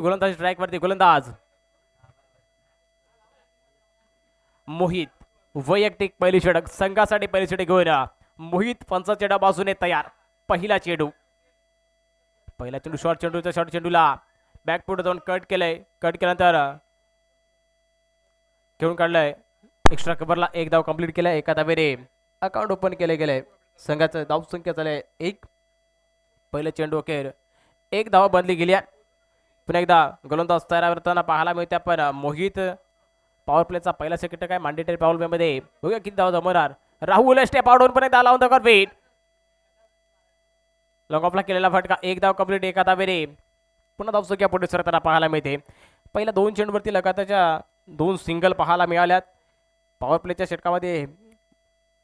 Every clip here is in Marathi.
गोलंदाज स्ट्राईक वरती. गोलंदाज मोहित वैयक्तिक पहिली षटक संघासाठी पहिली षटक घेऊन मोहित पंचाच्या डावासून तयार. पहिला चेंडू शॉर्ट चेंडूचा शॉर्ट चेंडूला बॅकफूट जाऊन कट केलंय. कट केल्यानंतर घेऊन काढलंय. एक्स्ट्रा कव्हरला एक धाव कंप्लीट केलाय. एका धावेने अकाउंट ओपन केले गेले. संघाचं धाव संख्या झालंय 1. पहिलं चेंडू अखेर 1 धाव बदली गेली. पुन्हा एकदा गोलंदाज तयार करताना पाहायला मिळते. पण मोहित पॉवर प्लेचा पहिला सेकंड काय मॅन्डेटरी पॉवर प्ले मध्ये बघूया किती धाव जमवणार. राहुल स्टेप आउट पण एकदा लावून दखल फीट लॉंग ऑफला केलेला फटका. 1 धाव कंप्लीट एका धावेने. पुन्हा धाव संख्या पुढे सरताना पाहायला मिळते. पहिल्या 2 चेंडूवरती लगातारच्या 2 सिंगल पाहायला मिळाल्यात. पॉवर प्लेच्या षटकामध्ये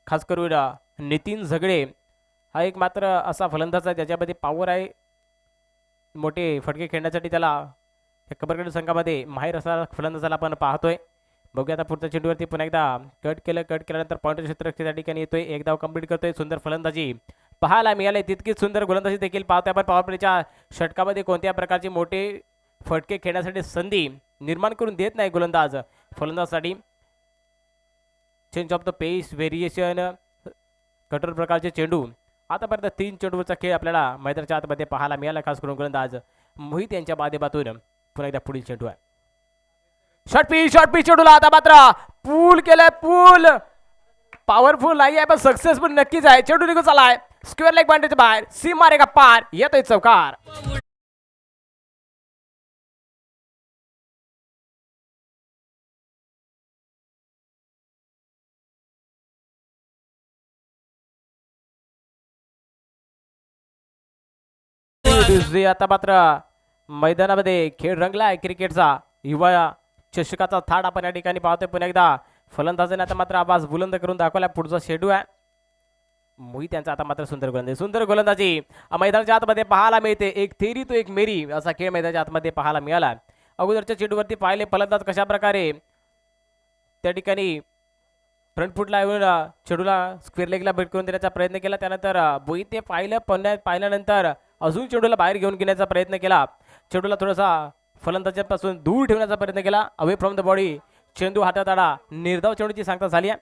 खास करून नितीन झगडे हा एक मात्र असा फलंदाज आहे ज्याच्यामध्ये पॉवर आहे. मोठे फटके खेळण्यासाठी त्याला कबरगड संघामध्ये माहीर असा फलंदाजाला आपण पाहतोय. बघूया आता पुढच्या चेंडूवरती पुन्हा एकदा कट केल्यानंतर पॉइंट क्षेत्ररक्षण ठिकाणी येतोय. 1 धाव कंप्लीट करतोय. सुंदर फलंदाजी पाहायला मिळाले. तितकीच सुंदर गोलंदाजी देखील पाहतोय आपण. पॉवर प्लेच्या षटकामध्ये कोणत्या प्रकारचे मोठे फटके खेळण्यासाठी संधी निर्माण करून देत नाही गोलंदाज फलंदाजासाठी. Change of the pace variation कठोर प्रकारचे चेंडू. आतापर्यंत 3 चेंडूवरचा खेळ आपल्याला मैदानाच्या आतमध्ये पाहायला मिळाला. खास करून गोलंदाज मोहित यांच्या माध्यमातून. पुन्हा एकदा पुढील चेंडू आहे. शॉर्ट पीच चेंडूला आता मात्र पूल केलाय. पूल पॉवरफुल नाही आहे पण सक्सेसफुल नक्कीच आहे. चेंडू निघून चालाय स्क्वेअर लेग बाउंड्रीच्या बाहेर. सीमा रेखा पार. येतोय चौकार. आता मात्र मैदानामध्ये खेळ रंगलाय क्रिकेटचा. युवा चषकाचा थाट आपण या ठिकाणी पाहतोय. पुन्हा एकदा फलंदाजाने आता मात्र आवाज बुलंद करून दाखवला. पुढचा शेडू आहे मोहित यांचा. आता मात्र सुंदर गोलंदाजी मैदानाच्या आतमध्ये पाहायला मिळते. एक थेरी तो एक मेरी असा खेळ मैदानाच्या आतमध्ये पाहायला मिळाला. अगोदरच्या चेंडूवरती पाहिले फलंदाज कशा प्रकारे त्या ठिकाणी फ्रंट फुटला येऊन चेंडूला स्क्वेअर लेगला भेट करून देण्याचा प्रयत्न केला. त्यानंतर मोहितने पाहिल्यानंतर अजून चेंडूला बाहेर घेऊन घेण्याचा प्रयत्न केला. चेंडूला थोडासा फलंदाजापासून दूर ठेवण्याचा प्रयत्न केला. अवे फ्रॉम द बॉडी चेंडू हातात आला. निर्धाव चेंडूची सांगता झाली आहे.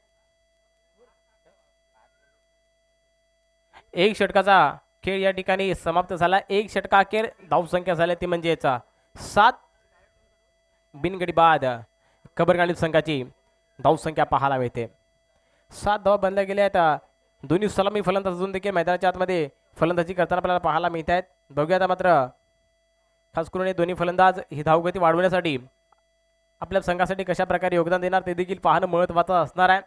1 षटकाचा खेळ या ठिकाणी समाप्त झाला. 1 षटका अखेर धाव संख्या झाली ती म्हणजे 7 बिनगडी बाद कबरगाडी संघाची धाव संख्या पाहायला मिळते. 7 धावा बनल्या गेल्या आहेत. दोन्ही सलामी फलंदाज अजून देखील मैदानाच्या आतमध्ये फलंदाजी करताना आपल्याला पाहायला मिळत आहेत. बघूया आता मात्र खास करून हे दोन्ही फलंदाज ही धावगती वाढवण्यासाठी आपल्या संघासाठी कशा प्रकारे योगदान देणार ते देखील पाहणं महत्त्वाचं असणार आहे.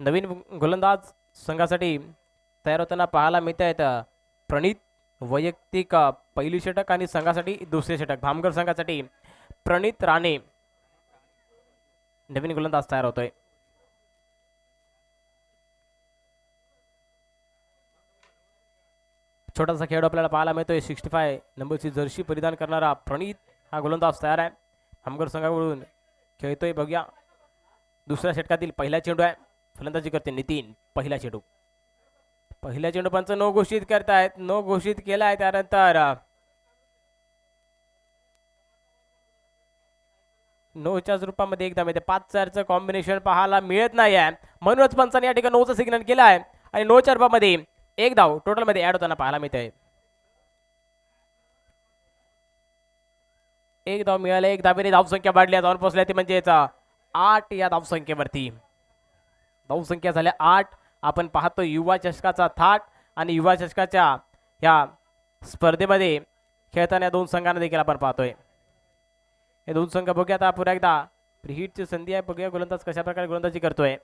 नवीन गोलंदाज संघासाठी तयार होताना पाहायला मिळत आहेत. प्रणित वैयक्तिक पहिली षटक आणि संघासाठी दुसरे षटक. भामगड संघासाठी प्रणित राणे नवीन गोलंदाज तयार होतोय. छोटासा खेळ आपल्याला पाहायला मिळतोय. 65 नंबरची जर्सी परिधान करणारा प्रणित हा गोलंदाज तयार आहे. भामगड संघाकडून खेळतोय. बघूया दुसऱ्या षटकातील पहिला चेंडू आहे. फलंदाजी करते नितीन. पहिला चेंडू पंच नो घोषित करतायत. नो घोषित केलाय. त्यानंतर नोच्या रूपामध्ये एकदा मिळते. 5-4चं कॉम्बिनेशन पाहायला मिळत नाही आहे. म्हणूनच पंचाने या ठिकाणी नोचा सिग्नल केला आहे आणि नोच्या रूपामध्ये 1 धाव टोटल मध्ये ऍड होताना पाहायला मिळते. 1 धाव मिळाले. 1 धावेने धाव संख्या वाढली. जाऊन पोहोचल्या ती म्हणजे 8 या धाव संख्येवरती. धाव संख्या झाल्या 8. आपण पाहतो युवा चषकाचा थाट आणि युवा चषकाच्या या स्पर्धेमध्ये खेळताना 2 संघांना देखील आपण पाहतोय. हे 2 संघ बघूया आता पुन्हा एकदा प्रीहिटची संधी आहे. बघूया गोलंदाज कशा प्रकारे गोलंदाजी करतोय.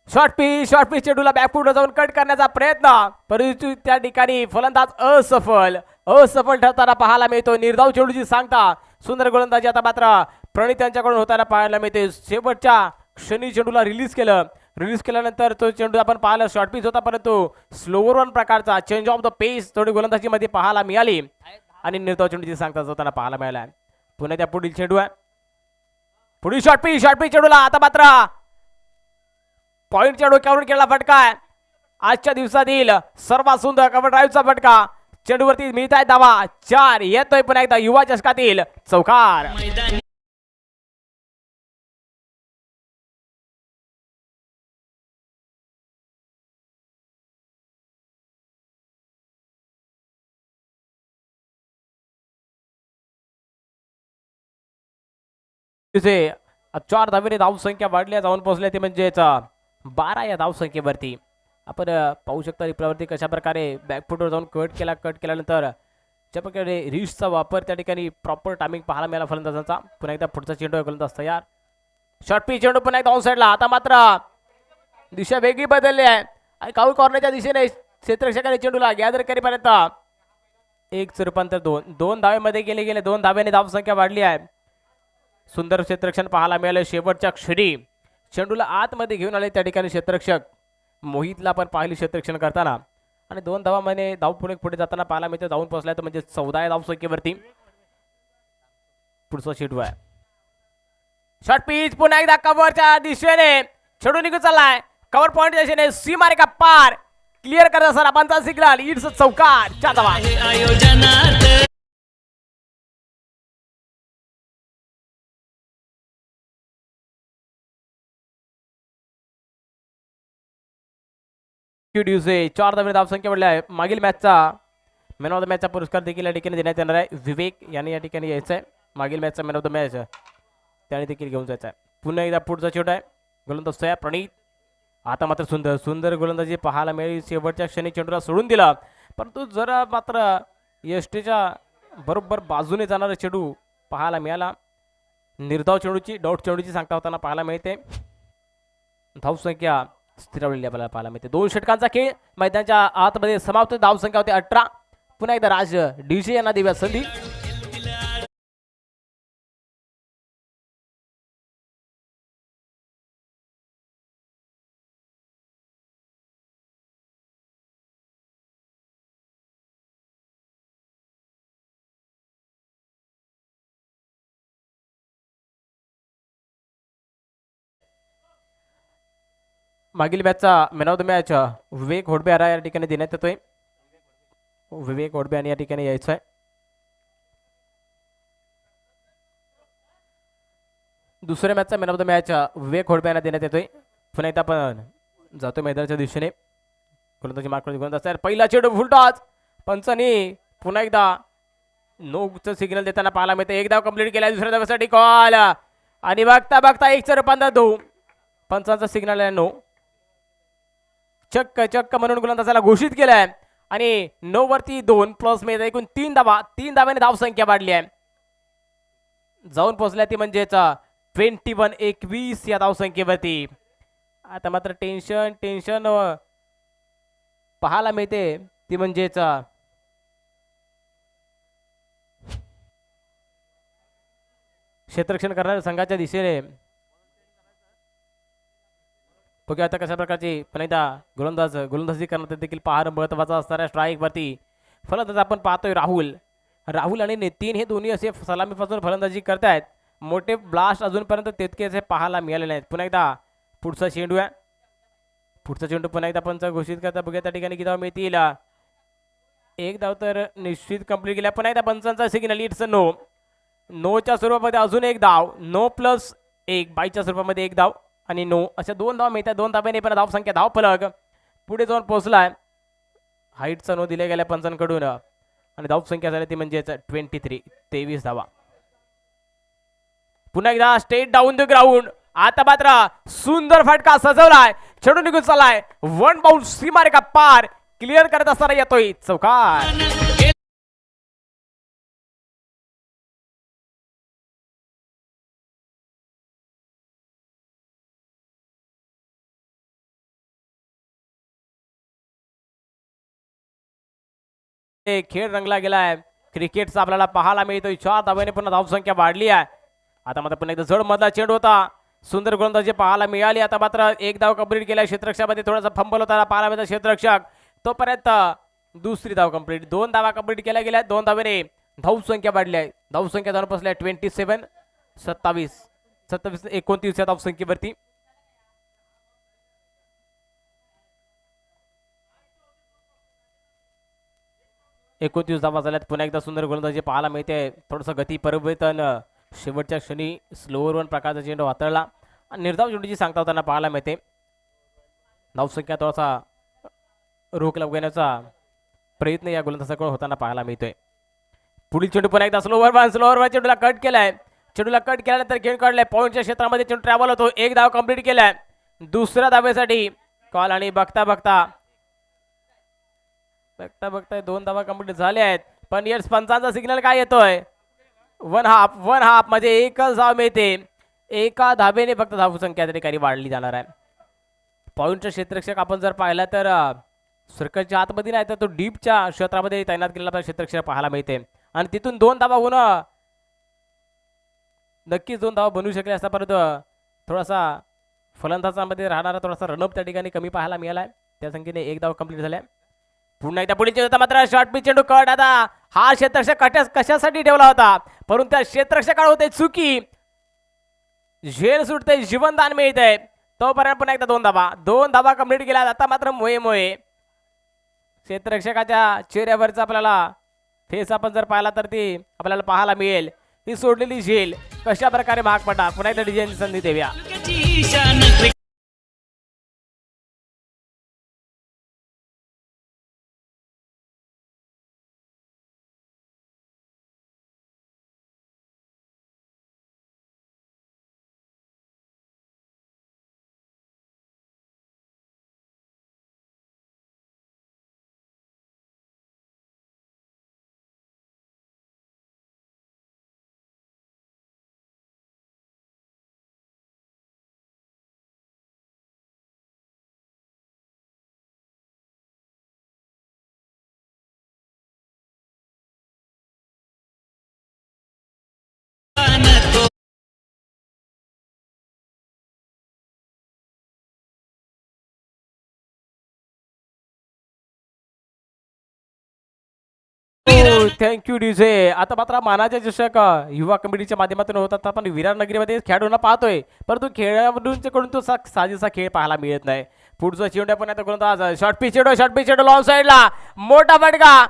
शॉर्ट पीच चेंडूला बॅकफूट जाऊन कट करण्याचा प्रयत्न परंतु त्या ठिकाणी फलंदाज असफल ठरताना पाहायला मिळतो. निर्धाव चेंडूची सांगता सुंदर गोलंदाजी आता मात्र प्रणित यांच्याकडून होताना पाहायला मिळते. शेवटच्या क्षणी चेंडूला रिलीज केल्यानंतर तो चेंडू आपण पाहिला शॉर्ट पीच होता परंतु स्लोवर वन प्रकारचा चेंज ऑफ द पेस थोडी गोलंदाजी मध्ये पाहायला मिळाली आणि निर्धाव चेंडूची सांगता होताना पाहायला मिळाला. पुन्हा त्या पुढील चेंडू आहे. पुढील शॉर्ट पीच चेंडूला आता मात्र पॉइंटच्या डोक्यावरून केलेला फटका आहे. आजच्या दिवसातील सर्वात सुंदर कव्हर ड्राईव्हचा फटका. चेंडूवरती मिळत आहे धावा 4 येतोय पुन्हा एकदा युवा चषकातील चौकार. तिथे 4 धावेने धावसंख्या वाढल्या जाऊन पोहोचल्या ते म्हणजेच 12 या धावसंख्येवरती. आपण पाहू शकता रिप्लावरती कशा प्रकारे बॅकफुटवर जाऊन कट केल्यानंतर ज्या प्रकारे रिस्टचा वापर त्या ठिकाणी प्रॉपर टायमिंग पाहायला मिळाला फलंदाजांचा. पुन्हा एकदा पुढचा चेंडू गोलंदाज तयार. शॉर्ट पी चेंडू पुन्हा एकदा ऑन साईडला. आता मात्र दिशा वेगळी बदलली आहे आणि काउल कॉर्नरच्या दिशेने क्षेत्ररक्षकाने चेंडूला गॅदर करेपर्यंत 1 रूपांतर 2 धावेमध्ये गेले 2 धाव्याने धावसंख्या वाढली आहे. सुंदर क्षेत्ररक्षण पाहायला मिळाले शेवटच्या क्षणी चेंडूला आतमध्ये घेऊन आले त्या ठिकाणी क्षेत्ररक्षक मोहितला पण पाहिली क्षेत्ररक्षण करताना आणि 2 धावामध्ये धाव पुढे जाताना पाहायला मिळते. धावून पोहोचलाय तर म्हणजे 14 धावसंख्येवरती. पुढचा चेंडू आहे शॉर्ट पिच पुन्हा एकदा कव्हरच्या दिशेने चेंडू निघून चाललाय. कव्हर पॉइंट दिशेने सीमारेखा पार क्लिअर करत असताना पंचा सिग्नल इट्स चौकार 4 धावा. दिवसे 4 धावे धावसंख्या वाढली आहे. मागील मॅचचा मॅन ऑफ द मॅचचा पुरस्कार देखील या ठिकाणी देण्यात येणार आहे. विवेक यांनी या ठिकाणी यायचं आहे. मागील मॅचचा मॅन ऑफ द मॅच त्याने देखील घेऊन जायचं आहे. पुन्हा एकदा पुढचा चेंडू आहे गोलंदाज तयार प्रणीत. आता मात्र सुंदर गोलंदाजी पाहायला मिळाली. शेवटच्या क्षणी चेंडूला सोडून दिला परंतु जरा मात्र यष्टीच्या बरोबर बाजूने जाणारा चेंडू पाहायला मिळाला. निर्धाव चेंडूची डाऊट चेंडूची सांगता होताना पाहायला मिळते. धावसंख्या स्थिरावलेली आपल्याला पाहायला मिळते. 2 षटकांचा खेळ मैदानाच्या आतमध्ये समाप्त. धावसंख्या होते 18. पुन्हा एकदा राज डीजे यांना देऊया संधी. मागील मॅचचा मॅन ऑफ द मॅच विवेक होडबे या ठिकाणी देण्यात येतोय. विवेक होडबे आणि या ठिकाणी यायचं आहे. दुसऱ्या मॅचचा मॅन ऑफ द मॅच विवेक होडबे यांना देण्यात येतोय. पुन्हा एकदा आपण जातोय मैदानाच्या दिशेने. गोलंदाजी मार्कवरती गोलंदाज पहिला चेंडू फुलटॉस पंचांनी पुन्हा एकदा नोचं सिग्नल देताना पाहायला मिळते. एक धाव कंप्लीट केला दुसऱ्या धावासाठी कॉल आणि बघता 1 रूपांतर 2 पंचांचा सिग्नल आहे. नो चक्क म्हणून गोलंदाजाला घोषित केलाय आणि 9 वरती 2 प्लस मिळत एकूण 3 धावा. 3 धाव्याने धावसंख्या वाढली आहे. जाऊन पोहोचल्या ती म्हणजेच 21 या धावसंख्येवरती. आता मात्र टेन्शन पाहायला मिळते ती म्हणजेच क्षेत्ररक्षण करणाऱ्या संघाच्या दिशेने. बघूया आता कशा प्रकारची पण एकदा गोलंदाजी करण्यात देखील पाहणं महत्वाचं असणाऱ्या स्ट्राईक वरती फलंदाज आपण पाहतोय राहुल आणि नितीन हे दोन्ही असे सलामीपासून फलंदाजी करतायत. मोठे ब्लास्ट अजूनपर्यंत तितके असे पाहायला मिळाले नाहीत. पुन्हा एकदा पुढचा चेंडू आहे. पुढचा चेंडू पुन्हा एकदा पंच घोषित करता. बघूया त्या ठिकाणी किती धाव मिळतील. 1 धाव तर निश्चित कंप्लीट केल्या. पुन्हा एकदा पंचांचा सिग्नल इट्स नोच्या स्वरूपामध्ये अजून 1 धाव. 9+1 22च्या स्वरूपामध्ये 1 धाव आणि 9 अशा 2 धाव मिळतात. 2 धाब्याने पण धावसंख्या धाव फलक पुढे जाऊन पोहोचलाय. हाईटचा नो दिल्या गेल्या पंचांकडून आणि धावसंख्या झाली ती म्हणजेच 23 धावा. पुन्हा एकदा स्टेट डाऊन द ग्राउंड. आता मात्र सुंदर फटका सजवलाय. चेंडू निघून चाललाय. 1 बाउंड सीमारेखा पार क्लिअर करत असताना येतोय चौकार. खेळ रंगला गेलाय. क्रिकेटचा आपल्याला पाहायला मिळतोय. 4 धाव्याने पुन्हा धावसंख्या वाढली आहे. आता मात्र पुन्हा एकदा जड मधला चेंडू होता. सुंदर गोलंदाजी पाहायला मिळाली. आता मात्र 1 धाव कंप्लीट केला. क्षेत्ररक्षकामध्ये थोडासा फंबल होता पाहायला मिळतो क्षेत्ररक्षक. तोपर्यंत दुसरी धाव कंप्लीट. 2 धावा कंप्लीट केल्या गेल्या. 2 धावेने धावसंख्या वाढली आहे. धावसंख्या जाऊन पोहोचल्या 27 27 29 या धावसंख्येवरती. 29 धावा झाल्यात. पुन्हा एकदा सुंदर गोलंदाजी पाहायला मिळते. थोडंसं गती परिवर्तन शेवटच्या क्षणी स्लोअर वन प्रकारचा चेंडू हाताळला आणि निर्धाव चेंडूची सांगता होताना पाहायला मिळते. धावसंख्या थोडासा रोख लावण्याचा प्रयत्न या गोलंदाजाकडून होताना पाहायला मिळतोय. पुढील चेंडू पुन्हा एकदा स्लोअर चेंडूला कट केलाय. चेंडूला कट केल्यानंतर खेळ काढलाय. पॉईंटच्या क्षेत्रामध्ये चेंडू ट्रॅव्हल होतो. एक धाव कंप्लीट केलाय. दुसऱ्या धावेसाठी कॉल आणि बघता बघता 2 धावा कंप्लीट झाल्या आहेत. पण यस पंचांचा सिग्नल काय येतोय? वन हाफ म्हणजे एकच धाव मिळते. एका धावेने फक्त धावसंख्या त्या ठिकाणी वाढली जाणार आहे. पॉईंटचा क्षेत्ररक्षक आपण जर पाहिला तर सर्कलच्या आतमध्ये नाही तर तो डीपच्या क्षेत्रामध्ये तैनात केलेला क्षेत्ररक्षक पाहायला मिळते आणि तिथून 2 धावा होणं नक्कीच 2 धावा बनवू शकले असता, परंतु थोडासा फलंदाजामध्ये राहणारा थोडासा रनअप त्या ठिकाणी कमी पाहायला मिळालाय. त्या संख्येने 1 धाव कंप्लीट झाल्या. पुन्हा एकदा पुढील चेंडू मात्र शॉर्ट पिच चेंडू कट. आता हा क्षेत्ररक्षक कशासाठी ठेवला होता, परंतु त्या क्षेत्ररक्षकाला होते चुकी. झेल सुटते, जीवनदान मिळतंय. तोपर्यंत पुन्हा एकदा 2 धावा कंप्लीट केल्या. आता मात्र मोहे क्षेत्ररक्षकाच्या चेहऱ्यावरचा आपल्याला फेस आपण जर पाहिला तर ती आपल्याला पाहायला मिळेल. ही सोडलेली झेल कशा प्रकारे भाग पडा. पुन्हा एकदा डिझाईनची संधी देऊया. Thank you DJ. आता मात्र मानाचे चषक युवा कमिटीच्या माध्यमातून होतात. आपण विरारनगरीमध्ये खेळाडूंना पाहतोय, परंतु खेळाडूंच्याकडून तो साजेसा खेळ पाहायला मिळत नाही. पुढचा चेंडू पण आता गोलंदाज शॉर्ट पिच चेंडू लॉंग साईडला मोठा फटका.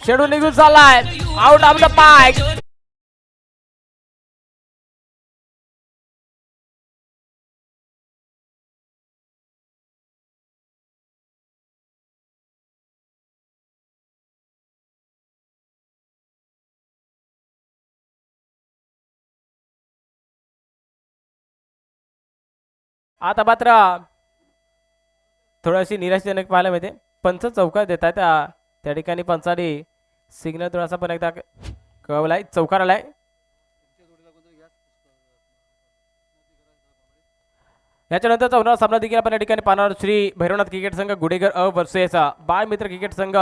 चेंडू निघून चाललाय आउट ऑफ द पार्क. आता मात्र थोडीशी निराशाजनक पाहायला मिळते. पंच चौकार देतात त्या ठिकाणी. पंचाने सिग्नल थोडासा पण एकदा कळवलाय, चौकार आलाय. याच्यानंतर 14 सामना देखील आपण या ठिकाणी पाहणार. श्री भैरवनाथ क्रिकेट संघ गुडेगर अ वर्सेस बाळ मित्र क्रिकेट संघ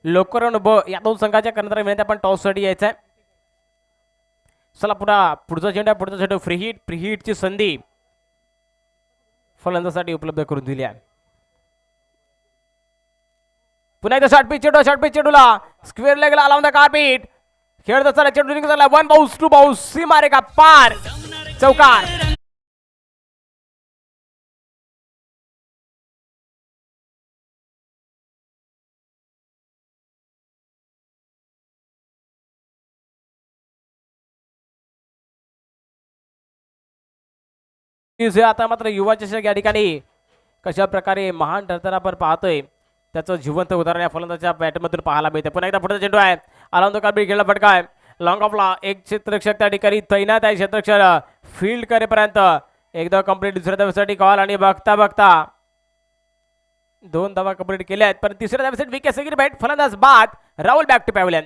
लोकरण ब या 2 संघाच्या कर्णधार आपण टॉस साठी यायचं आहे. चला पुढचा चेंडू फ्री हिटची संधी फलंदाजासाठी उपलब्ध करून दिली आहे. पुन्हा एकदा शॉर्ट पिच चेंडूला स्क्वेअर लेगला लावून कार्पेट खेळत असताना चेंडू निघाला. 1 बाउन्स 2 बाउन्स सी मारेगा पार, चौकार. आता मात्र युवा चषक या ठिकाणी कशा प्रकारे महान ठरताना आपण पाहतोय त्याचं जिवंत उदाहरण या फलंदाजाच्या बॅटमधून पाहायला मिळते. पुन्हा एकदा पुढचा चेंडू आहे अलाउन कार्पेट खेळला फटका आहे लॉंग ऑफला. एक क्षेत्ररक्षक त्या ठिकाणी तैनात आहे. क्षेत्ररक्षक फील्ड करेपर्यंत एकदा कंप्लीट. दुसऱ्या धावेसाठी कॉल आणि बघता 2 धावा कंप्लीट केल्या आहेत. पण तिसऱ्या धावेसाठी विकेट सेकंड बॅट फलंदाज बाद. Rahul back to pavilion.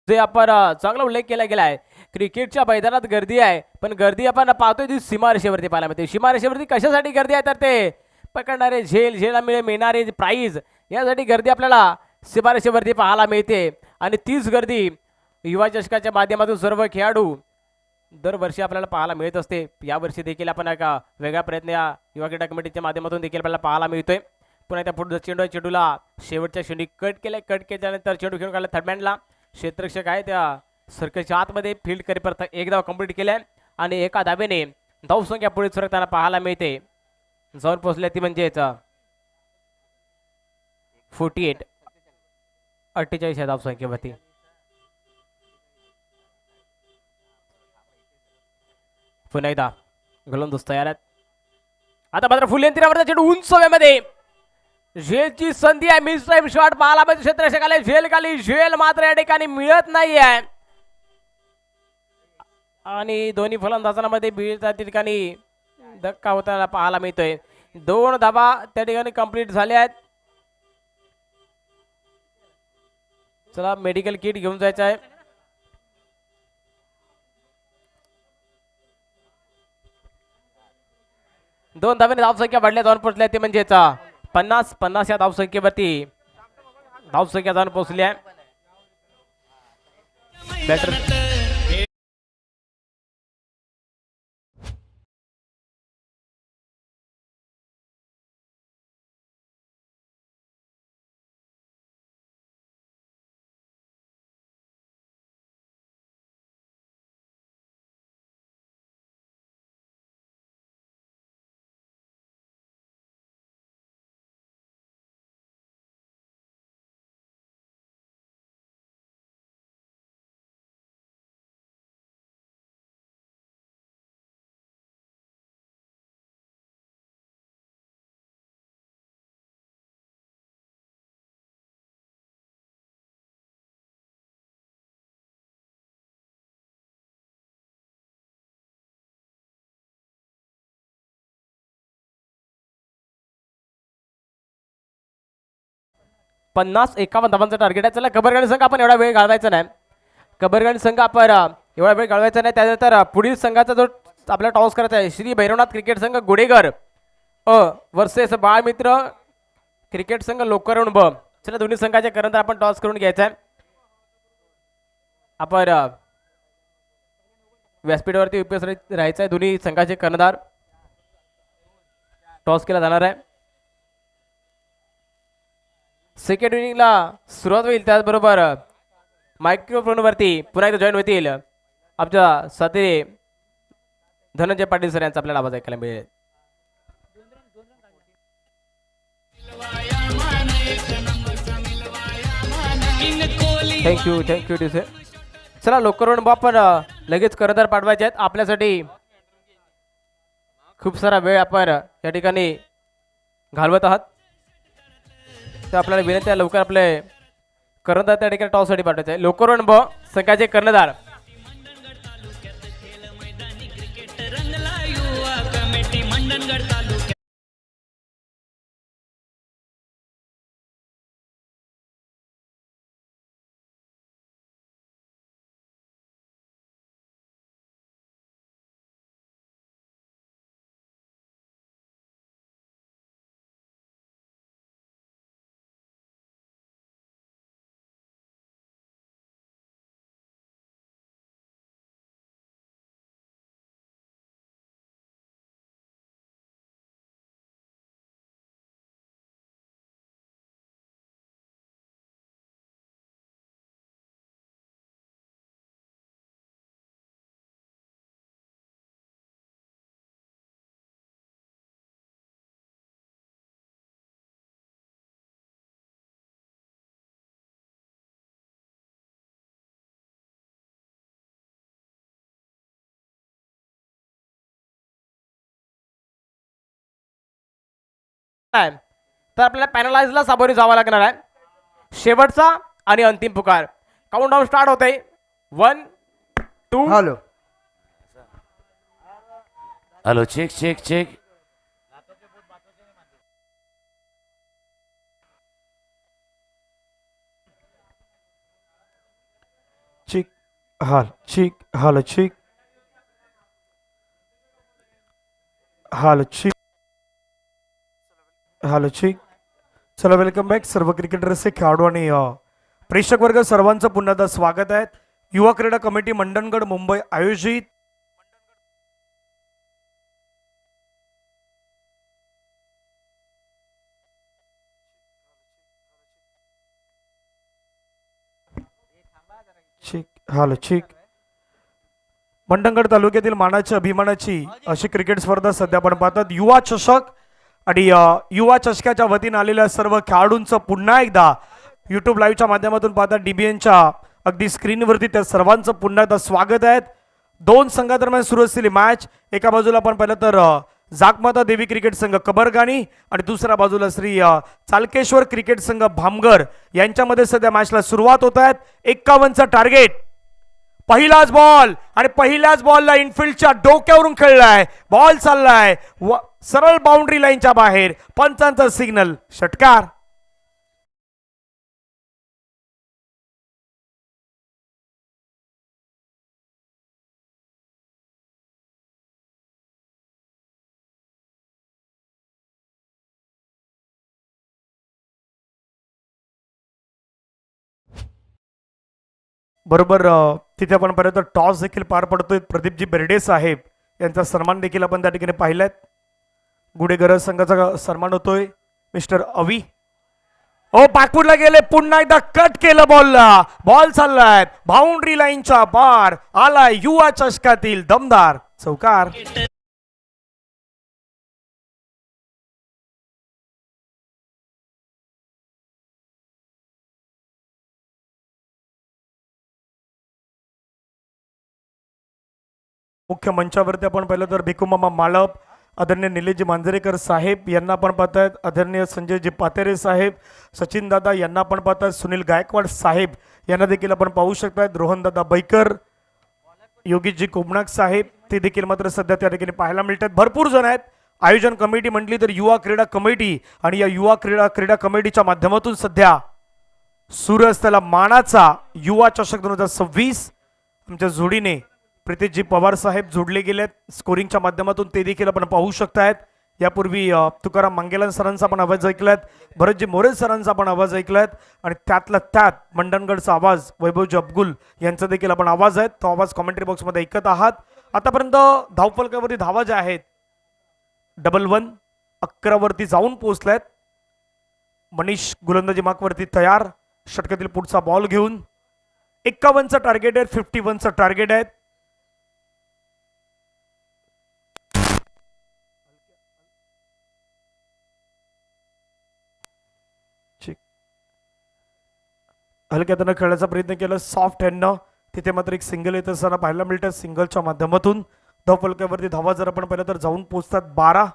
जे आपण चांगला उल्लेख केला गेलाय. क्रिकेटच्या मैदानात गर्दी आहे, पण गर्दी आपण पाहतोय ती सीमारेषेवरती पाहायला मिळते. सीमारेषेवरती कशासाठी गर्दी आहे तर ते पकडणारे झेलला मिळणारे प्राईज यासाठी गर्दी आपल्याला सीमारेषेवरती पाहायला मिळते. आणि तीच गर्दी युवा चषकाच्या माध्यमातून सर्व खेळाडू दरवर्षी आपल्याला पाहायला मिळत असते. यावर्षी देखील आपण एका वेगळा प्रयत्न या युवा क्रीडा कमिटीच्या माध्यमातून देखील आपल्याला पाहायला मिळतोय. पुन्हा त्या पुढे चेंडू आहे, चेंडूला शेवटच्या क्षणी कट केलाय. कट केल्यानंतर चेंडू घेऊन काढला थर्डमॅनला. क्षेत्ररक्षक आहे त्या सर्कलच्या आतमध्ये फील्ड करीपर्यंत एक धाव कंप्लीट केलाय आणि एका धावेने धावसंख्या पुढे सरकताना पाहायला मिळते. जाऊन पोहोचल्या ती म्हणजेच 48 48 या धावसंख्येवरती. पुन्हा एकदा गोलंदाज तयार आहेत. आता मात्र फुल यंत्रणेवरचा चेंडू उंच हवेमध्ये. झेलची संधी आहे. मिस टाइम शॉट पाहायला मिळतो क्षेत्ररक्षकाला. झेल खाली. झेल मात्र या ठिकाणी मिळत नाही आहे आणि दोन्ही फलंदाजांमध्ये त्या ठिकाणी धक्का होताना पाहायला मिळतोय. 2 धावा त्या ठिकाणी कंप्लीट झाल्या आहेत. चला मेडिकल किट घेऊन जायचं आहे. दोन धावेने धावसंख्या वाढल्या, जाऊन पोहोचल्या ते म्हणजेच 50 या धावसंख्येवरती धावसंख्या जाऊन पोहोचली आहे. बॅटर पन्नास 51 धावांचा टार्गेट आहे. चला कबरगाणी संघ आपण एवढा वेळ घालवायचा नाही. कबरगाणी संघ आपण एवढा वेळ घालवायचा नाही. त्यानंतर पुढील संघाचा जो आपल्याला टॉस करायचा आहे श्री भैरवनाथ क्रिकेट संघ गुडेगर वर्सेस बाळमित्र क्रिकेट संघ लोकरण ब. चला दोन्ही संघाचे कर्णधार आपण टॉस करून घ्यायचा आहे. आपण व्यासपीठावरती उपस्थित राहायचं आहे. दोन्ही संघाचे कर्णधार टॉस केला जाणार आहे. सेकंड इनिंगला सुरुवात होईल. त्याचबरोबर मायक्रोफोनवरती पुन्हा एकदा जॉईन होतील आमच्या साथी धनंजय पाटील सर यांचा आपल्याला आवाज ऐकायला मिळेल. Thank you sir. चला लोकरोड आपण लगेच कर्णधार पाठवायचे आहेत. आपल्यासाठी खूप सारा वेळ आपण या ठिकाणी घालवत आहात. तर आपल्याला विनंती आहे लवकर आपले कर्णधार त्या ठिकाणी टॉससाठी पाठवायचे आहे. लोकरोड ब संघाचे कर्णधार तर आपल्याला पॅनलाइजला सामोरे जावं लागणार आहे. शेवटचा आणि अंतिम पुकार. काउंटडाऊन स्टार्ट होते. 1 2. Hello hello check check check. चिक हाल चिक हाल चिक हाल चिक हाल चिक. चला वेलकम बॅक सर्व क्रिकेटर्सचे खेळाडू आणि प्रेक्षक वर्ग सर्वांचं पुन्हा एकदा स्वागत आहे. युवा क्रीडा कमिटी मंडणगड मुंबई आयोजित हाल ठीक. मंडणगड तालुक्यातील मानाची अभिमानाची अशी क्रिकेट स्पर्धा सध्या आपण पाहतात. युवा चषक आणि युवा चषकाच्या वतीने आलेल्या सर्व खेळाडूंचं पुन्हा एकदा युट्यूब लाईव्हच्या माध्यमातून पाहतात. DBNच्या अगदी स्क्रीनवरती त्या सर्वांचं पुन्हा एकदा स्वागत आहे. दोन संघादरम्यान सुरू असलेली मॅच. एका बाजूला आपण पाहिलं तर जागमाता देवी क्रिकेट संघ कबरगाणी आणि दुसऱ्या बाजूला श्री चालकेश्वर क्रिकेट संघ भामगर यांच्यामध्ये सध्या मॅचला सुरुवात होत आहेत. 51चं टार्गेट. पहिलाच बॉल आणि पहिल्याच बॉलला इनफिल्डच्या डोक्यावरून खेळलाय. बॉल चाललाय सरळ बाउंड्री लाईनच्या बाहेर. पंचांचा सिग्नल. षटकार. बरोबर तिथे आपण पाहिलं तर टॉस देखील पार पडतोय. प्रदीपजी बेर्डे साहेब यांचा सन्मान देखील आपण त्या ठिकाणी पाहिलात. गुडेगर संघाचा सन्मान होतोय. मिस्टर अवी ओ बॅकफुटला गेले. पुन्हा एकदा कट केलं बॉलला. बॉल चाललाय बाउंड्री लाईनच्या पार. आलाय युवा चषकातील दमदार चौकार. मुख्य मंचावरती आपण पाहिलं तर भिकुमामा माळप, आदरणीय निलेशजी मांजरेकर साहेब यांना आपण पाहतायत. आदरणीय संजयजी पातेरे साहेब, सचिन दादा यांना आपण पाहतायत. सुनील गायकवाड साहेब यांना देखील आपण पाहू शकतायत. रोहन दादा बैकर, योगीजी कोमनाक साहेब ते देखील मात्र सध्या त्या ठिकाणी पाहायला मिळतात. भरपूर जण आहेत. आयोजन कमिटी म्हटली तर युवा क्रीडा कमिटी आणि या युवा क्रीडा कमिटीच्या माध्यमातून सध्या सुरू असलेला मानाचा युवा चषक 2026 आमच्या जोडीने प्रितेशजी पवार साहेब जोडले गेलेत स्कोरिंगच्या माध्यमातून. ते देखील आपण पाहू शकतायत. यापूर्वी तुकाराम मांगेलान सरांचा पण आवाज ऐकलात. भरतजी मोरे सरांचा पण आवाज ऐकलात आणि त्यातला त्यात मंडणगडचा आवाज वैभवजी अब्गुल यांचा देखील आपण आवाज आहे तो आवाज कमेंट्री बॉक्समध्ये ऐकत आहात. आतापर्यंत धावफलकावरती धावा ज्या आहेत 11 11 जाऊन पोहोचल्यात. मनीष गोलंदाजी मार्कवरती तयार. षटकातील पुढचा बॉल घेऊन 51चं टार्गेट आहे. 51चं टार्गेट आहे. हलक्या त्यानं खेळण्याचा प्रयत्न केला सॉफ्ट हँडनं. तिथे मात्र एक सिंगल येत असताना पाहायला मिळतात. सिंगलच्या माध्यमातून धावफलकावरती धावा जर आपण पाहिलं तर जाऊन पोहोचतात 12.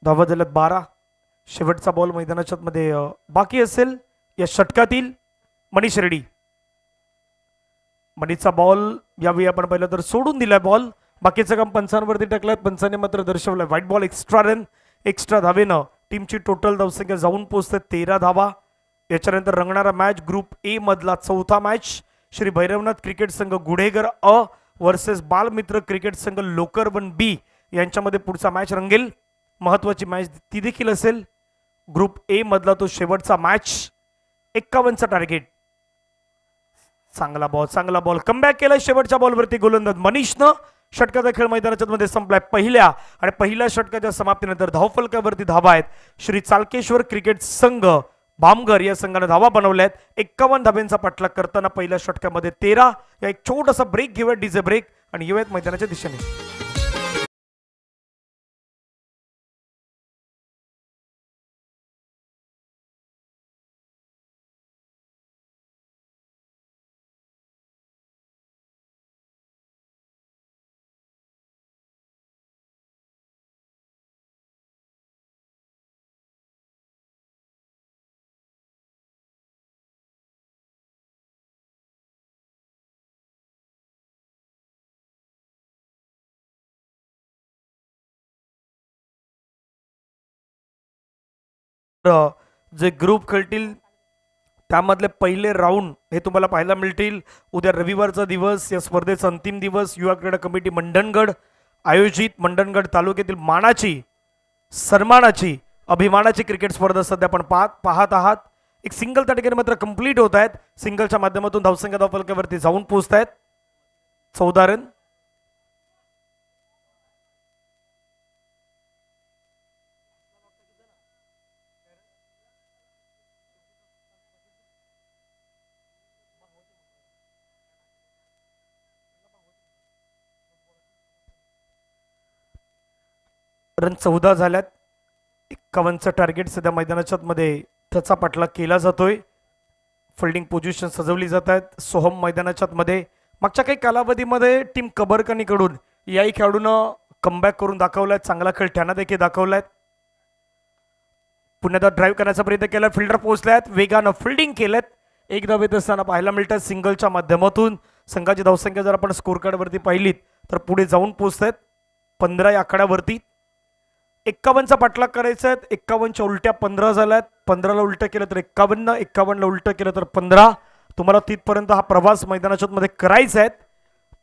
धावा झाल्यात 12. शेवटचा बॉल मैदानाच्या मध्ये बाकी असेल या षटकातील. मनीष रेड्डी. मनीषचा बॉल यावेळी आपण पाहिलं तर सोडून दिलाय बॉल. बाकीचं काम पंचांवरती टाकलं. पंचाने मात्र दर्शवलं white ball. Extra run. Extra धावेनं टीमची टोटल धावसंख्या जाऊन पोहोचते 13 धावा. याच्यानंतर रंगणारा मॅच ग्रुप ए मधला चौथा मॅच श्री भैरवनाथ क्रिकेट संघ गुढेगर अ वर्सेस बालमित्र क्रिकेट संघ लोकरवन बी यांच्यामध्ये पुढचा मॅच रंगेल. महत्वाची मॅच ती देखील असेल. ग्रुप ए मधला तो शेवटचा मॅच. 51चं टार्गेट. चांगला बॉल कमबॅक केला शेवटच्या बॉलवरती गोलंदाज मनीषनं. षटकाचा खेळ मैदानाच्या मध्ये संपलाय. पहिल्या षटकाच्या समाप्तीनंतर धावफलकावरती धावा आहेत. श्री चालकेश्वर क्रिकेट संघ भामगर या संघाने धावा बनवल्यात. 51 धाब्यांचा पाठलाग करताना पहिल्या षटकामध्ये 13. या एक छोटासा ब्रेक घेऊयात. डीजे ब्रेक आणि येऊयात मैदानाच्या दिशेने. जे ग्रुप खेळतील त्यामधले पहिले राऊंड हे तुम्हाला पाहायला मिळतील. उद्या रविवारचा दिवस. या स्पर्धेचा अंतिम दिवस. युवा क्रीडा कमिटी मंडणगड आयोजित मंडणगड तालुक्यातील मानाची सन्मानाची अभिमानाची क्रिकेट स्पर्धा सध्या आपण पाहत आहात. एक सिंगल त्या ठिकाणी मात्र कंप्लीट होत आहेत. सिंगलच्या माध्यमातून धावसंख्या धावफलकावरती जाऊन पोहोचत आहेत. 14 रन. रन 14 झाल्यात. 51चं टार्गेट सध्या मैदानाच्या मध्ये त्याचा पाठलाग केला जातोय. फिल्डिंग पोझिशन सजवली जात आहेत सोहम मैदानाच्या मध्ये. मागच्या काही कालावधीमध्ये टीम कबरकनीकडून याही खेळाडूनं कमबॅक करून दाखवलाय. चांगला खेळ त्यांना देखील दाखवलाय. पुन्हा ड्राईव्ह करण्याचा प्रयत्न केला. फिल्डर पोहोचल्यात, वेगानं फिल्डिंग केलेत. एक धाव येत असताना पाहायला मिळतात सिंगलच्या माध्यमातून. संघाची धावसंख्या जर आपण स्कोर कार्डवरती पाहिलीत तर पुढे जाऊन पोहोचतायत 15 या आकड्यावरती. 51चा पाठलाग करायचा आहे. 51च्या उलट्या 15 झाल्यात. 15ला उलटं केलं तर 51, 51ला उलटं केलं तर 15. तुम्हाला तिथपर्यंत हा प्रवास मैदानाच्या मध्ये करायचा आहे.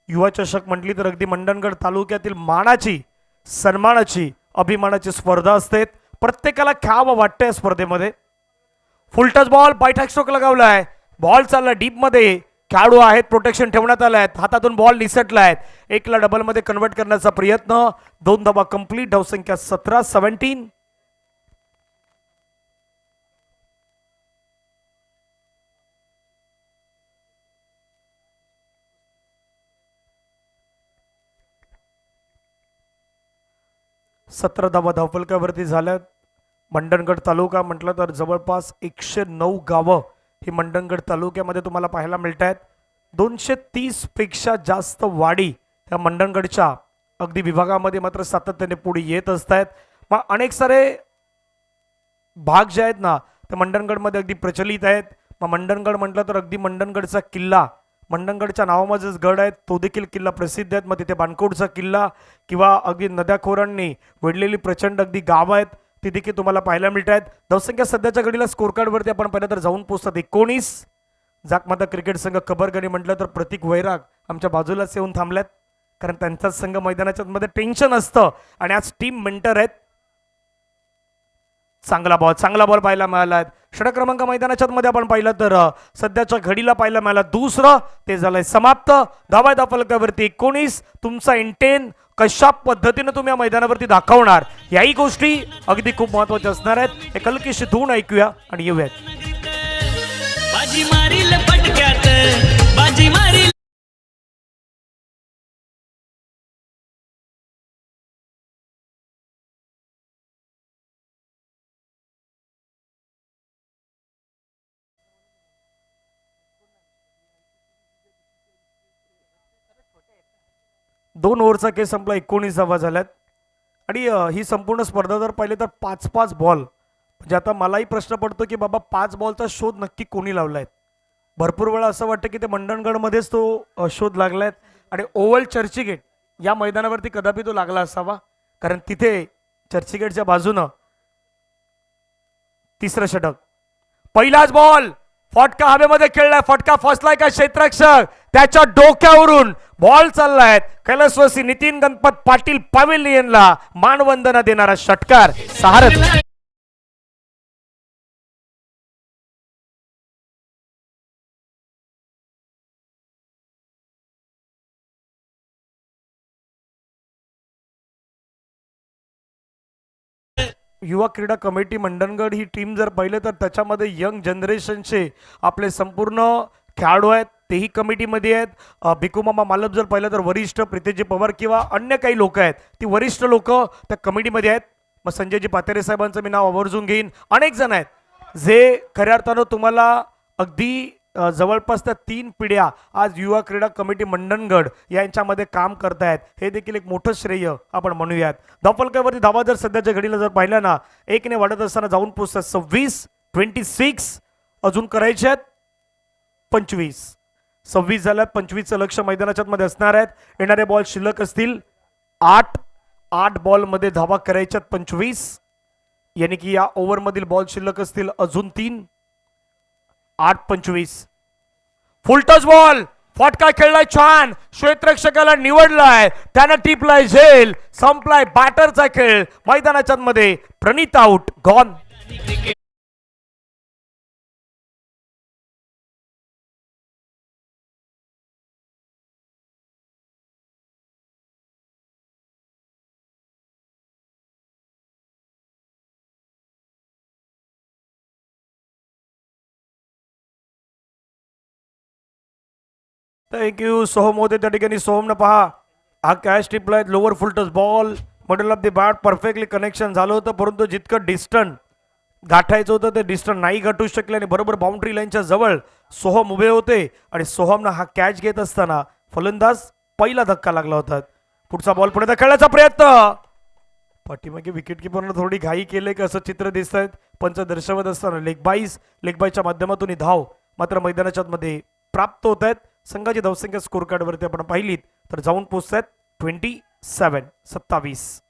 युवा चषक म्हटली तर अगदी मंडणगड तालुक्यातील मानाची, सन्मानाची, अभिमानाची स्पर्धा असते. प्रत्येकाला खेळावं वाटतं या स्पर्धेमध्ये. फुल टच बॉल, बायठॅक स्ट्रोक लगावलाय. बॉल चालला डीप मध्ये. खेळाडू आहेत, प्रोटेक्शन ठेवण्यात आलं आहेत. हातातून बॉल निसटला आहेत. एकला डबल मध्ये कन्वर्ट करण्याचा प्रयत्न. 2 धावा कंप्लीट. धावसंख्या 17-17. धावा धावफलकावरती झाल्यात. मंडणगड तालुका म्हटलं तर जवळपास 109 गावं ही मंडणगड तालुक्यामध्ये तुम्हाला पाहायला मिळत आहेत. 230 पेक्षा जास्त वाडी या मंडणगडच्या अगदी विभागामध्ये मात्र सातत्याने पुढे येत असत आहेत. मग अनेक सारे भाग जे आहेत ना ते मंडणगडमध्ये अगदी प्रचलित आहेत. मग मंडणगड म्हटलं तर अगदी मंडणगडचा किल्ला, मंडणगडच्या नावामध्येच गड आहेत, तो देखील किल्ला प्रसिद्ध आहेत. मग तिथे बाणकोटचा किल्ला किंवा अगदी नद्याखोरांनी वेढलेली प्रचंड अगदी गाव आहेत ती देखील तुम्हाला पाहायला मिळत आहेत. धावसंख्या सध्याच्या घडीला स्कोर कार्डवरती आपण पाहिलं तर जाऊन पोहोचतात 19. जाकमाता क्रिकेट संघ कबरगणी म्हटलं तर प्रतीक वैराग आमच्या बाजूलाच येऊन थांबल्यात, कारण त्यांचाच संघ मैदानाच्या मध्ये टेन्शन असतं आणि आज टीम मेंटर आहेत. चांगला बॉल पाहायला मिळाला. षटक क्रमांक मैदानाच्या मध्ये आपण पाहिलं तर सध्याच्या घडीला पाहायला मिळाला. दुसरं ते झालंय समाप्त. धावा धावफलकावरती 19. तुमचा इंटेन कशा पद्धतीने तुम्ही या मैदानावरती दाखवणार याही गोष्टी अगदी खूप महत्वाच्या असणार आहेत. एक हलकीशी धून ऐकूया आणि येऊयात. बाजी मारील पटक्यात, बाजी मारील. दोन ओव्हरचा केस संपला. 19 धावा झाल्यात आणि ही संपूर्ण स्पर्धा जर पाहिली तर 5-5 बॉल. म्हणजे आता मलाही प्रश्न पडतो की बाबा 5 बॉलचा शोध नक्की कोणी लावलाय. भरपूर वेळा असं वाटतं की ते मंडणगडमध्येच तो शोध लागलाय आणि ओव्हल चर्चगेट या मैदानावरती कदापि तो लागला असावा, कारण तिथे चर्चगेटच्या बाजूनं तिसरं षटक. पहिलाच बॉल फटका हवेमध्ये खेळलाय. फटका फसलाय का क्षेत्ररक्षक त्याच्या डोक्यावरून बॉल चाललाय. कैलासवासी नितीन गणपत पाटील पॅव्हिलियनला मानवंदना देणारा षटकार सहारत. युवा क्रीडा कमिटी मंडणगड ही टीम जर पाहिलं तर त्याच्यामध्ये यंग जनरेशनचे आपले संपूर्ण खेळाडू आहेत, तेही कमिटीमध्ये आहेत. भिकूमामा मालप जर पाहिलं तर वरिष्ठ, प्रितेशजी पवार किंवा अन्य काही लोक आहेत ती वरिष्ठ लोक त्या कमिटीमध्ये आहेत. मग संजयजी पातेरे साहेबांचं मी नाव आवर्जून घेईन. अनेक जण आहेत जे खऱ्या अर्थानं तुम्हाला अगदी जवळपास त्या 3 पिढ्या आज युवा क्रीडा कमिटी मंडणगड यांच्यामध्ये काम करतायत. हे देखील एक मोठं श्रेय आपण म्हणूयात. धावफलकावरती धावा जर सध्याच्या घडीला जर पाहिल्या ना 1ने वाढत असताना जाऊन पोहोचतात 26, 26 अजून करायचे आहेत 25. 26 झाल्यात. 25चं लक्ष मैदानाच्या मध्ये असणार आहेत. येणारे बॉल शिल्लक असतील 8 बॉलमध्ये धावा करायच्यात 25, यानी की या ओव्हरमधील बॉल शिल्लक असतील अजून 3. 8-25. फुल टच बॉल, फटका खेळलाय छान. क्षेत्ररक्षकाला निवडलाय, त्यानं टिपलाय झेल. संपलाय बॅटरचा खेळ. मैदानाच्या मध्ये Pranit out, gone. Thank you Soham होते त्या ठिकाणी. सोहमनं पहा हा कॅच टिपलाय. Lower full toss ball middle of the bat perfectly connection झालं होतं, परंतु जितकं डिस्टन्स गाठायचं होतं ते डिस्टन्स नाही गाठू शकले आणि बरोबर बाउंड्री लाईनच्या जवळ सोहम उभे होते आणि सोहमनं हा कॅच घेत असताना फलंदाज पहिला धक्का लागला होता. पुढचा बॉल पुढे ढकलण्याचा प्रयत्न, पाठीमागे विकेट किपरनं थोडी घाई केले का असं चित्र दिसत आहेत. पंच दर्शवत असताना लेगबाईच्या माध्यमातून ही धाव मात्र मैदानाच्या मध्ये प्राप्त होत आहेत. संघाची धावसंख्या स्कोर कार्ड वरती आपण पाहिलीत तर जाऊन पोहोचत आहेत 27.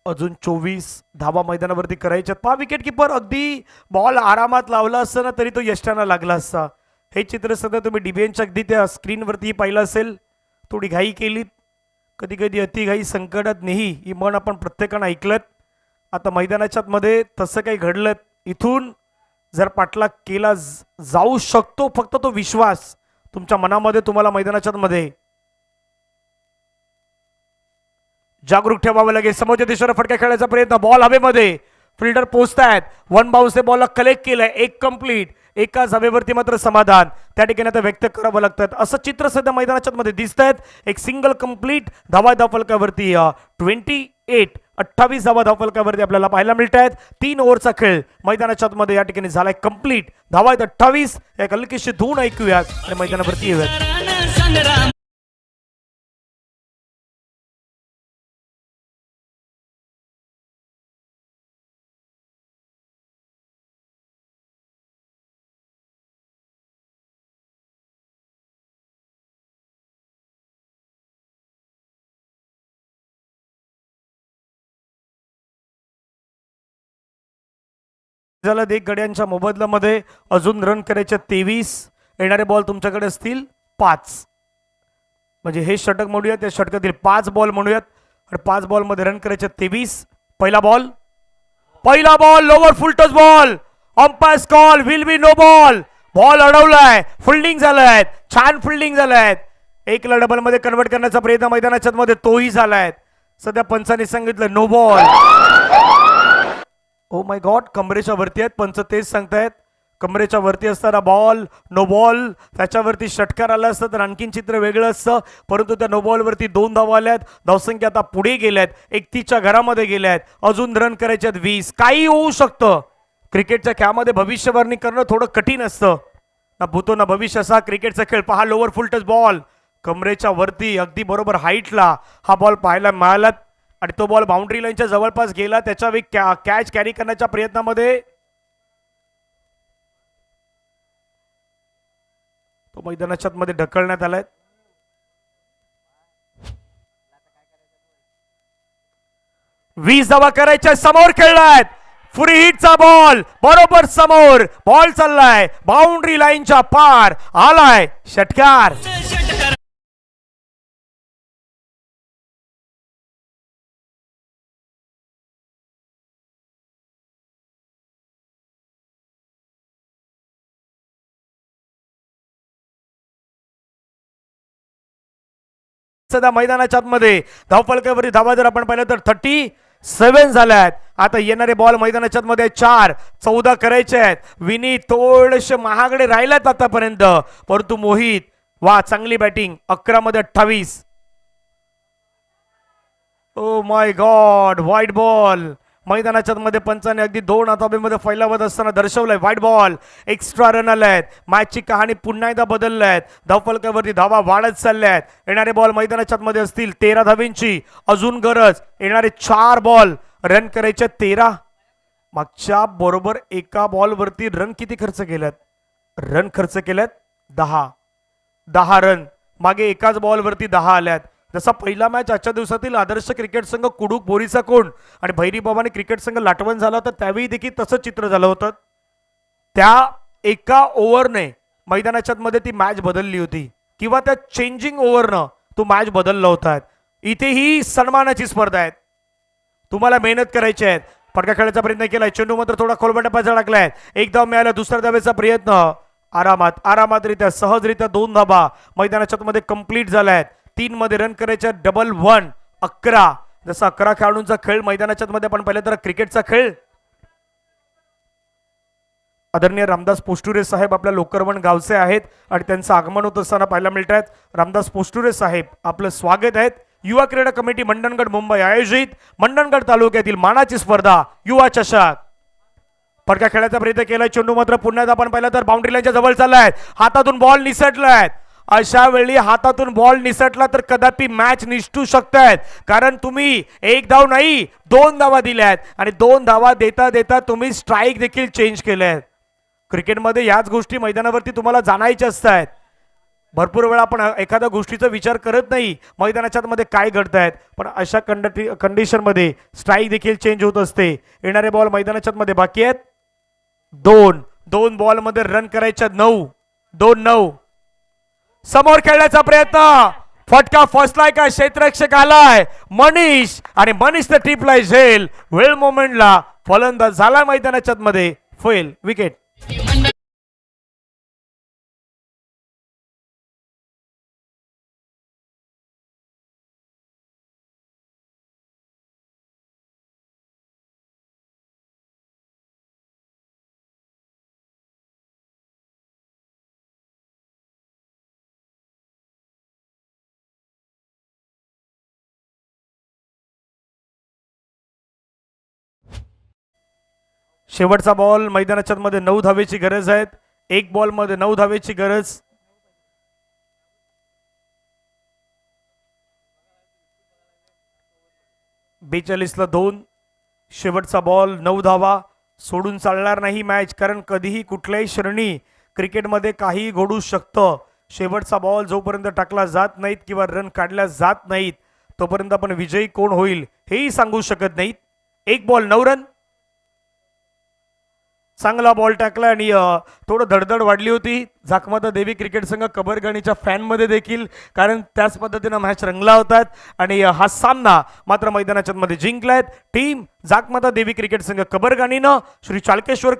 अजून 24 धावा मैदानावरती करायच्यात. पहा विकेट किपर अगदी बॉल आरामात लावला असता ना तरी तो यष्टांना लागला असता. हे चित्र सध्या तुम्ही डीबीएनच्या अगदी त्या स्क्रीनवरती पाहिलं असेल. थोडी घाई केलीत, कधी कधी अतिघाई संकटात नेही ही म्हण आपण प्रत्येकानं ऐकलत. आता मैदानाच्या मध्ये तसं काही घडलं, इथून जर पाठलाग केला जाऊ शकतो, फक्त तो विश्वास तुमच्या मनामध्ये तुम्हाला मैदानाच्या मध्ये जागरूक ठेवावं लागेल. समोरच्या दिशेला फटका खेळायचा प्रयत्न, बॉल हवेमध्ये, फिल्डर पोहोचतायत, वन बाउन्स बॉलला कलेक्ट केलंय, एक कंप्लीट, एकाच हवेवरती मात्र समाधान त्या ठिकाणी आता व्यक्त करावं लागतं. असं चित्र सध्या मैदानाच्या मध्ये दिसत आहेत. एक सिंगल कंप्लीट धावा धावफलकावरती 28 धावा धावफलकावरती आपल्याला पाहायला मिळत आहेत. 3 ओव्हरचा खेळ मैदानाच्या मध्ये या ठिकाणी झालाय कंप्लीट. धावा आहेत 28. एक हलकीशी धून ऐकूयात आणि मैदानावरती येऊयात. रण संग्राम झालं. एक गड्यांच्या मोबदल्यामध्ये अजून रन करायचे 23. येणारे बॉल तुमच्याकडे असतील 5. म्हणजे हे षटक म्हणूयात, त्या षटकातील 5 बॉल म्हणूयात आणि 5 बॉल मध्ये रन करायचे 23. पहिला ball lower full toss ball, umpire call will be no ball. Ball अडवलाय, फिल्डिंग झालाय, छान फिल्डिंग झालाय. एकला डबल मध्ये कन्वर्ट करण्याचा प्रयत्न मैदानाच्या मध्ये तोही झालाय. सध्या पंचांनी सांगितलं no ball. Oh my god, कमरेच्या वरती आहेत पंच, तेच सांगतायत कमरेच्या वरती असताना बॉल नो बॉल. त्याच्यावरती षटकार आला असतं तर आणखीन चित्र वेगळं असतं, परंतु त्या नो बॉल वरती 2 धावा आल्यात. धावसंख्या आता पुढे गेल्यात, 31च्या घरामध्ये गेल्यात. अजून रन करायचे 20. काही होऊ शकतं. क्रिकेटच्या खेळामध्ये भविष्यवाणी करणं थोडं कठीण असतं. ना भूतो ना भविष्य असा क्रिकेटचा खेळ. पहा लोअर फुल टच बॉल, कमरेच्या वरती अगदी बरोबर हाईटला हा बॉल पाहायला मिळाला आणि तो बॉल बाउंड्री लाईनच्या जवळपास गेला. त्याच्या कॅच कॅरी करण्याच्या प्रयत्नामध्ये तो मैदानाच्या मध्ये ढकलण्यात आलाय. वीस धावा करायच्या, समोर खेळलाय, फ्री हिटचा बॉल बरोबर समोर, बॉल चाललाय बाउंड्री लाईनच्या पार, आलाय षटकार. षटकार सध्या मैदानाच्या मध्ये धावफलकावरील धावा जर आपण पाहिलं तर 37 झाल्यात. आता येणारे बॉल मैदानाच्या मध्ये 4, 14 करायचे आहेत. विनी थोडेसे महागडे राहिलेत आतापर्यंत, परंतु मोहित वा चांगली बॅटिंग. 11 मध्ये 28. Oh my god, white ball. मैदानाच्या मध्ये पंचाने अगदी 2 हातामध्ये फैलावत असताना दर्शवलंय व्हाईट बॉल. एक्स्ट्रा रन आलायत. मॅचची कहाणी पुन्हा एकदा बदललाय. धावफलकावरती धावा वाढत चालल्यात. येणारे बॉल मैदानाच्या मध्ये असतील 13 धावेंची अजून गरज. येणारे 4 बॉल रन करायचे 13. मागच्या बरोबर एका बॉल वरती रन किती खर्च केल्यात? रन खर्च केल्यात 10 रन. मागे एकाच बॉल वरती 10 आल्यात. जसा पहिला मॅच आजच्या दिवसातील आदर्श क्रिकेट संघ कुडूक बोरीचा कोण आणि भैरी बाबाने क्रिकेट संघ लाटवण झाला होता, त्यावेळी देखील तसंच चित्र झालं होतं. त्या एका ओव्हरने मैदानाच्या मध्ये ती मॅच बदलली होती, किंवा त्या चेंजिंग ओव्हरनं तो मॅच बदलला होता. इथेही सन्मानाची स्पर्धा आहे. तुम्हाला मेहनत करायची आहे. फटका खेळायचा प्रयत्न केलाय, चेंडू मात्र थोडा खोलबंड पाचा टाकलाय. एक धाव मिळाला, दुसऱ्या धावेचा प्रयत्न आरामातरित्या सहजरित्या 2 धावा मैदानाच्या मध्ये कंप्लीट झाल्यात. 3 मध्ये रन करायच्या, डबल 1. 11. जसा 11 खेळाडूंचा खेळ मैदानाच्या मध्ये आपण पाहिलं तर क्रिकेटचा खेळ आदरणीय रामदास पोस्टुरे साहेब आपल्या लोकरवण गावचे आहेत आणि त्यांचं आगमन होत असताना पाहायला मिळत आहेत. रामदास पोस्टुरे साहेब आपलं स्वागत आहेत. युवा क्रीडा कमिटी मंडणगड मुंबई आयोजित मंडणगड तालुक्यातील मानाची स्पर्धा युवा चषक. फटका खेळायचा प्रयत्न केला, चेंडू मात्र पुन्हा आपण पाहिलं तर बाउंड्री लाईनच्या जवळ चाललाय, हातातून बॉल निसटलाय. अशा वेळी हातातून बॉल निसटला तर कदापि मॅच निसटू शकतायत, कारण तुम्ही एक धाव नाही 2 धावा दिल्यात आणि 2 धावा देता देता तुम्ही स्ट्राईक देखील चेंज केल्यात. क्रिकेटमध्ये याच गोष्टी मैदानावरती तुम्हाला जाणायच्या असतात. भरपूर वेळा आपण एखाद्या गोष्टीचा विचार करत नाही मैदानाच्या मध्ये काय घडतायत, पण अशा कंडिशनमध्ये स्ट्राईक देखील चेंज होत असते. येणारे बॉल मैदानाच्या मध्ये बाकी आहेत 2 बॉल मध्ये रन करायच्या 9. समोर खेळण्याचा प्रयत्न, फटका फसलाय का क्षेत्ररक्षक आलाय मनीष आणि मनीष तर टिपलाय झेल. वेळ मोमेंटला फलंदाज झाला मैदानाच्या मध्ये फेल विकेट. शेवटचा बॉल मैदानाच्या मध्ये 9 धावेची गरज आहे. 1 बॉल मध्ये 9 धावेची गरज. ला 2. शेवटचा बॉल 9 धावा. सोडून चालणार नाही मॅच, कारण कधीही कुठल्याही श्रेणी क्रिकेटमध्ये काही घडू शकतं. शेवटचा बॉल जोपर्यंत टाकला जात नाहीत किंवा रन काढल्या जात नाहीत तोपर्यंत आपण विजयी कोण होईल हेही सांगू शकत नाहीत. 1 बॉल 9 रन. चांगला बॉल टाकला आणि थोडं धडधड वाढली होती झाकमाता देवी क्रिकेट संघ कबरगाणीच्या फॅनमध्ये देखील, कारण त्याच पद्धतीनं मॅच रंगला होतात आणि हा सामना मात्र मैदानाच्या मध्ये जिंकलाय टीम झाकमाता देवी क्रिकेट संघ कबरगाणीनं. श्री चाळकेश्वर